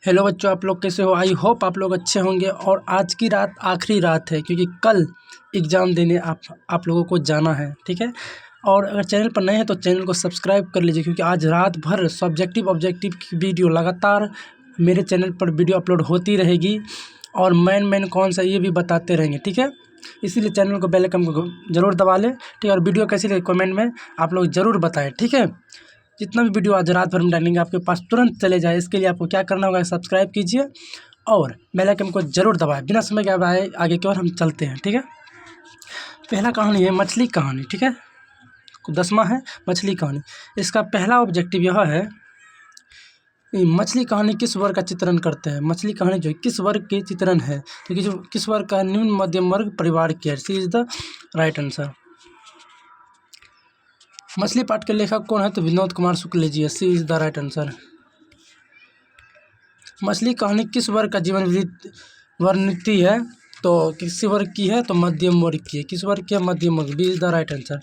Hello बच्चों, आप लोग कैसे हो। आई होप आप लोग अच्छे होंगे। और आज की रात आखिरी रात है क्योंकि कल एग्ज़ाम देने आप लोगों को जाना है, ठीक है। और अगर चैनल पर नए हैं तो चैनल को सब्सक्राइब कर लीजिए क्योंकि आज रात भर सब्जेक्टिव ऑब्जेक्टिव की वीडियो लगातार मेरे चैनल पर वीडियो अपलोड होती रहेगी और मेन कौन सा ये भी बताते रहेंगे, ठीक है। इसीलिए चैनल को बेल आइकन को ज़रूर दबा लें, ठीक है। और वीडियो कैसी लगी कमेंट में आप लोग ज़रूर बताएं, ठीक है। जितना भी वीडियो आज रात भर में डालेंगे आपके पास तुरंत चले जाए, इसके लिए आपको क्या करना होगा, सब्सक्राइब कीजिए और बेल आइकन को ज़रूर दबाएं। बिना समय गवाए आगे की ओर हम चलते हैं, ठीक है। पहला कहानी है मछली कहानी, ठीक है। 10वां है मछली कहानी। इसका पहला ऑब्जेक्टिव यह है मछली कहानी किस वर्ग का चित्रण करते हैं। मछली कहानी जो किस वर्ग के चित्रण है, क्योंकि जो किस वर्ग का निम्न मध्यम वर्ग परिवार की है। सी इज द राइट आंसर। मछली पाठ के लेखक कौन है, तो विनोद कुमार शुक्ल जी है। सी इज द राइट आंसर। मछली कहानी किस वर्ग का जीवन वर्णिती है, तो किस वर्ग की है, तो मध्यम वर्ग की है। किस वर्ग की है, मध्यम वर्ग। B is the right answer.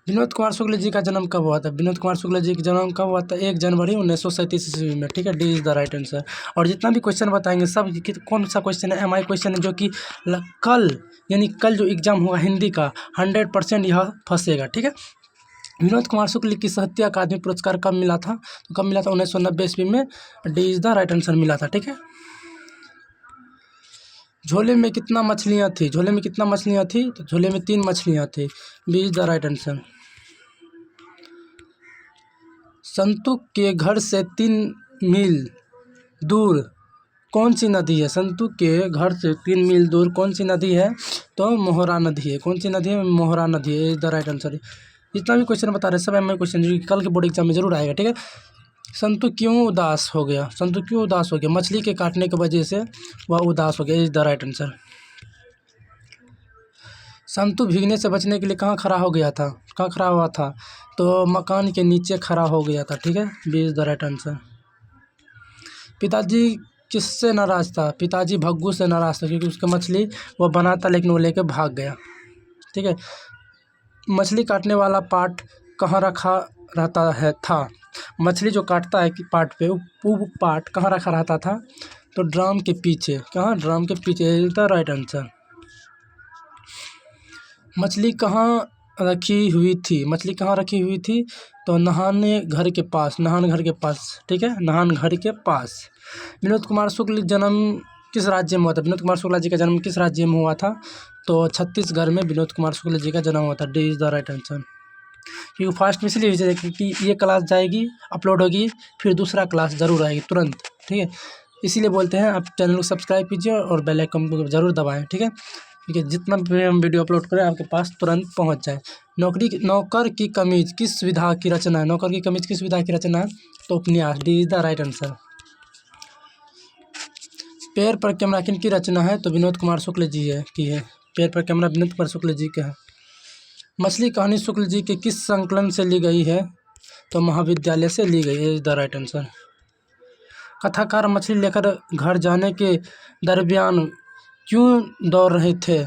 Vinod Kumar Shukla ji का जन्म कब हुआ था। विनोद कुमार शुक्ल जी का जन्म कब हुआ था, 1 जनवरी 1937 ईस्वी में, ठीक है। D is the right answer. और जितना भी क्वेश्चन बताएंगे सब कौन सा क्वेश्चन है, MI क्वेश्चन है, जो कि कल यानी कल जो एग्जाम होगा हिंदी का 100% यह फंसेगा, ठीक है। विनोद कुमार शुक्ल की साहित्य अकादमी पुरस्कार कब मिला था, तो कब मिला था, 1990 ईस्वी में। D is the right answer मिला था, ठीक है। झोले में कितना मछलियाँ थी। झोले में कितना मछलियाँ थी, तो झोले में 3 मछलियाँ थी। B is the right answer. Santu के घर से 3 मील दूर कौन सी नदी है। संतु के घर से 3 मील दूर कौन सी नदी है, तो मोहरा नदी है। कौन सी नदी है, मोहरा नदी है। Is the right answer. जितना भी क्वेश्चन बता रहे हैं सब MI क्वेश्चन जो कि कल के बोर्ड एग्जाम में जरूर आएगा, ठीक है। संतु क्यों उदास हो गया। संतु क्यों उदास हो गया, मछली के काटने की वजह से वह उदास हो गया। Is the right answer. Santu भीगने से बचने के लिए कहाँ खड़ा हो गया था, कहाँ खड़ा हुआ था, तो मकान के नीचे खड़ा हो गया था, ठीक है। B is the right answer. पिताजी किससे नाराज था। पिताजी भग्गू से नाराज था क्योंकि उसका मछली वो बना था लेकिन वो लेके भाग गया, ठीक है। मछली काटने वाला पाट कहाँ रखा रहता है था। मछली जो काटता है कि पाट पे वो पाट कहाँ रखा रहता था, तो ड्राम के पीछे। कहाँ, ड्राम के पीछे। Is the right answer. मछली कहाँ रखी हुई थी। मछली कहाँ रखी हुई थी, तो नहाने घर के पास। नहान घर के पास, ठीक है, नहान घर के पास। विनोद कुमार शुक्ल जन्म किस राज्य में हुआ था। विनोद कुमार शुक्ला जी का जन्म किस राज्य में हुआ था, तो छत्तीसगढ़ में विनोद कुमार शुक्ल जी का जन्म हुआ था। D is the right answer. क्योंकि फास्ट में इसलिए क्योंकि ये क्लास जाएगी, अपलोड होगी, फिर दूसरा क्लास ज़रूर आएगी तुरंत, ठीक है। इसीलिए बोलते हैं आप चैनल को सब्सक्राइब कीजिए और बेल आइकन को ज़रूर दबाएं, ठीक है। क्योंकि जितना भी हम वीडियो अपलोड करें आपके पास तुरंत पहुंच जाए। नौकर की कमीज किस विधा की रचना है। नौकर की कमीज किस विधा की रचना है, तो उपन्यास। D is the right answer. पैर पर कैमरा किन की रचना है, तो विनोद कुमार शुक्ल जी है की है। पैर पर कैमरा विनोद कुमार शुक्ल जी का है। मछली कहानी शुक्ल जी के किस संकलन से ली गई है, तो महाविद्यालय से ली गई। Is the right answer. कथाकार मछली लेकर घर जाने के दरमियान क्यों दौड़ रहे थे।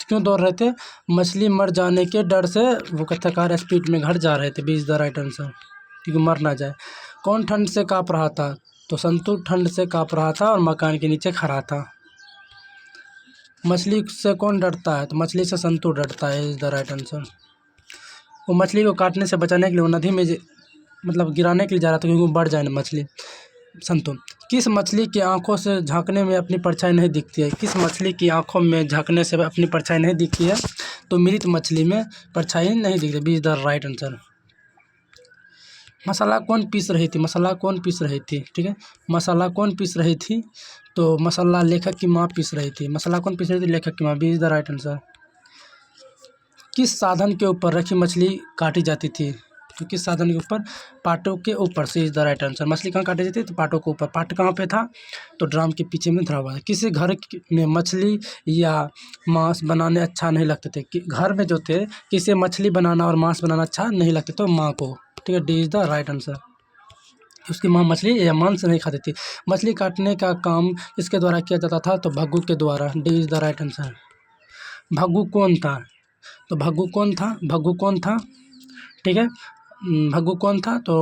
क्यों दौड़ रहे थे, मछली मर जाने के डर से वो कथाकार स्पीड में घर जा रहे थे। B is the right answer, क्योंकि मर ना जाए। कौन ठंड से काँप रहा था, तो संतु ठंड से काँप रहा था और मकान के नीचे खड़ा था। मछली से कौन डरता है, तो मछली से संतु डरता है। Is the right answer. वो मछली को काटने से बचाने के लिए वो नदी में मतलब गिराने के लिए जा रहा था क्योंकि वो बढ़ जाए मछली। संतु किस मछली की आंखों से झांकने में अपनी परछाई नहीं दिखती है। किस मछली की आंखों में झांकने से अपनी परछाई नहीं दिखती है, तो मृत मछली में परछाई नहीं दिखती। B is the right answer. मसाला कौन पीस रही थी। मसाला कौन पीस रही थी, ठीक है। मसाला कौन पीस रही थी, तो मसाला लेखक की माँ पीस रही थी। मसाला कौन पीस रही थी, लेखक की माँ। B is the right answer. किस साधन के ऊपर रखी मछली काटी जाती थी, तो किस साधन के ऊपर, पाटों के ऊपर। से इज द राइट आंसर। मछली कहाँ काटी जाती थी, तो पाटों के ऊपर। पाट कहाँ पे था, तो ड्राम के पीछे में धरा हुआ है। किसी घर में मछली या मांस बनाने अच्छा नहीं लगते थे। कि घर में जो थे किसी मछली बनाना और मांस बनाना अच्छा नहीं लगते, तो माँ को, ठीक है। D is the right answer. उसकी माँ मछली या मांस नहीं खाती थी। मछली काटने का काम किसके द्वारा किया जाता था, तो भग्गू के द्वारा। D is the right answer. Bhaggu कौन था, तो भग्गू कौन था, भग्गू कौन था, ठीक है। भग्गू कौन था, तो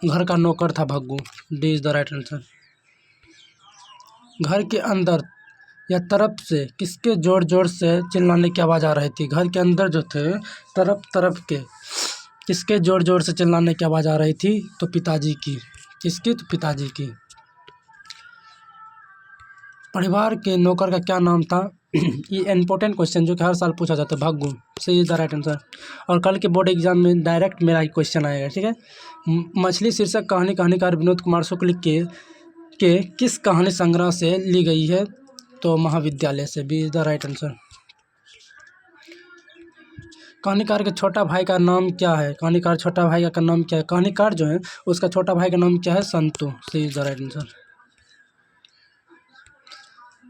घर का नौकर था Bhaggu. D is the right answer. घर के अंदर या तरफ से किसके ज़ोर ज़ोर से चिल्लाने की आवाज़ आ रही थी? घर के अंदर जो थे तरफ तरफ के किसके ज़ोर ज़ोर से चिल्लाने की आवाज़ आ रही थी? तो पिताजी की। किसकी? तो पिताजी की। परिवार के नौकर का क्या नाम था? ये इम्पोर्टेंट क्वेश्चन जो कि हर साल पूछा जाता है। भग्गू, सही इज द राइट आंसर। और कल के बोर्ड एग्जाम में डायरेक्ट मेरा ही क्वेश्चन आएगा, ठीक है। मछली शीर्षक कहानी कहानीकार विनोद कुमार शुक्ल के किस कहानी संग्रह से ली गई है? तो महाविद्यालय से, B is the right answer. कहानीकार के छोटा भाई का नाम क्या है? कहानीकार छोटा भाई का नाम क्या है? कहानीकार जो है उसका छोटा भाई का नाम क्या है? संतु, सही इज द राइट आंसर।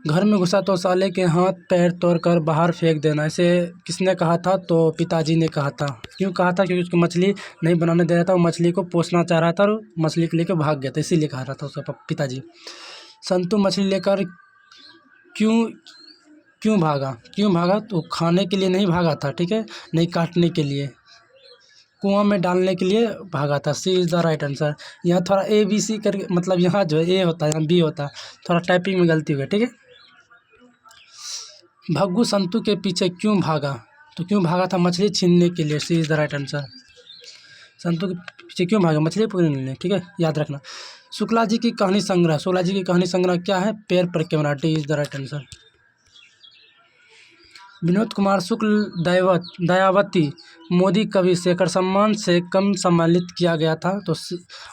घर में घुसा तो साले के हाथ पैर तोड़कर बाहर फेंक देना, ऐसे किसने कहा था? तो पिताजी ने कहा था। क्यों कहा था? क्योंकि उसको मछली नहीं बनाने दे रहा था, वो मछली को पोसना चाह रहा था और मछली को लेकर भाग गया था, इसीलिए कहा था उसका पिताजी। संतु मछली लेकर क्यों क्यों भागा? क्यों भागा? तो खाने के लिए नहीं भागा था, ठीक है, नहीं काटने के लिए, कुआं में डालने के लिए भागा था। सी इज़ द राइट आंसर। यहाँ थोड़ा ABC करके, मतलब यहाँ जो है A होता है, यहाँ B होता है, थोड़ा टाइपिंग में गलती हुई, ठीक है। भग्गू संतु के पीछे क्यों भागा? तो क्यों भागा था? मछली छीनने के लिए, सी is the right answer. Santu के पीछे क्यों भागा? मछली पकड़ने के लिए, ठीक है, याद रखना। शुक्ला जी की कहानी संग्रह, शुक्ला जी की कहानी संग्रह क्या है? पैर पर camera, D is the right answer. Vinod Kumar Shukla Dayawati Modi Kavi Shekhar सम्मान से कम सम्मानित किया गया था? तो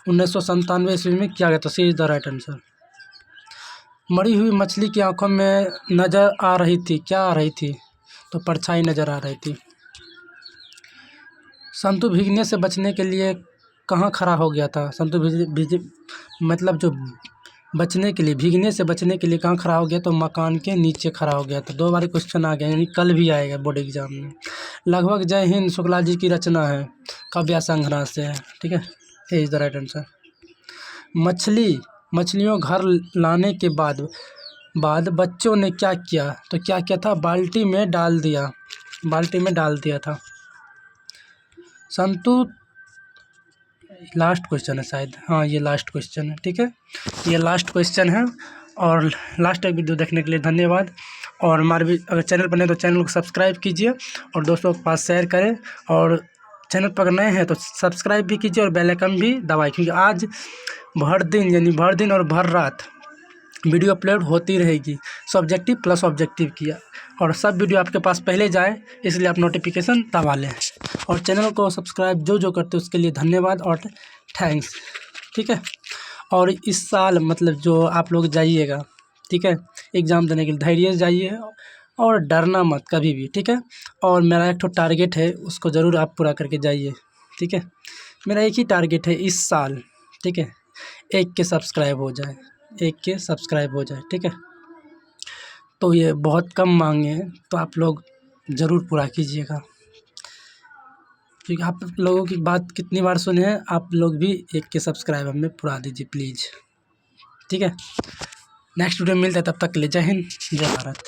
1997 ईस्वी में किया गया था, सी इज़ द राइट आंसर। मरी हुई मछली की आंखों में नज़र आ रही थी, क्या आ रही थी? तो परछाई नज़र आ रही थी। संतु भीगने से बचने के लिए कहाँ खड़ा हो गया था? संतु मतलब जो बचने के लिए, भीगने से बचने के लिए कहाँ खड़ा हो गया? तो मकान के नीचे खड़ा हो गया था। 2 बार क्वेश्चन आ गया, यानी कल भी आएगा बोर्ड एग्जाम में। लगभग जय हिंद शुक्ला जी की रचना है, काव्य संग्रह से है, ठीक है, ये इज द राइट आंसर। मछलियों घर लाने के बाद बच्चों ने क्या किया? तो क्या किया था? बाल्टी में डाल दिया था। संतु, लास्ट क्वेश्चन है शायद, हाँ ये लास्ट क्वेश्चन है, ठीक है, ये लास्ट क्वेश्चन है। और लास्ट तक वीडियो देखने के लिए धन्यवाद। और हमारे भी अगर चैनल पर नए तो चैनल को सब्सक्राइब कीजिए और दोस्तों के पास शेयर करें। और चैनल पर नए हैं तो सब्सक्राइब भी कीजिए और बेल आइकन भी दबाएं, क्योंकि आज भर दिन, यानी भर दिन और भर रात वीडियो अपलोड होती रहेगी, सब्जेक्टिव प्लस ऑब्जेक्टिव की, और सब वीडियो आपके पास पहले जाए, इसलिए आप नोटिफिकेशन दबा लें। और चैनल को सब्सक्राइब जो करते हैं उसके लिए धन्यवाद और थैंक्स, ठीक है। और इस साल मतलब जो आप लोग जाइएगा, ठीक है, एग्ज़ाम देने के लिए धैर्य से जाइए और डरना मत कभी भी, ठीक है। और मेरा एक टारगेट है, उसको ज़रूर आप पूरा करके जाइए, ठीक है। मेरा एक ही टारगेट है इस साल, ठीक है, 1K सब्सक्राइब हो जाए, 1K सब्सक्राइब हो जाए, ठीक है। तो ये बहुत कम मांगे हैं, तो आप लोग ज़रूर पूरा कीजिएगा, क्योंकि आप लोगों की बात कितनी बार सुने हैं, आप लोग भी 1K सब्सक्राइब हमें पूरा दीजिए प्लीज़, ठीक है। नेक्स्ट वीडियो में मिलता है, तब तक के लिए जय हिंद, जय भारत।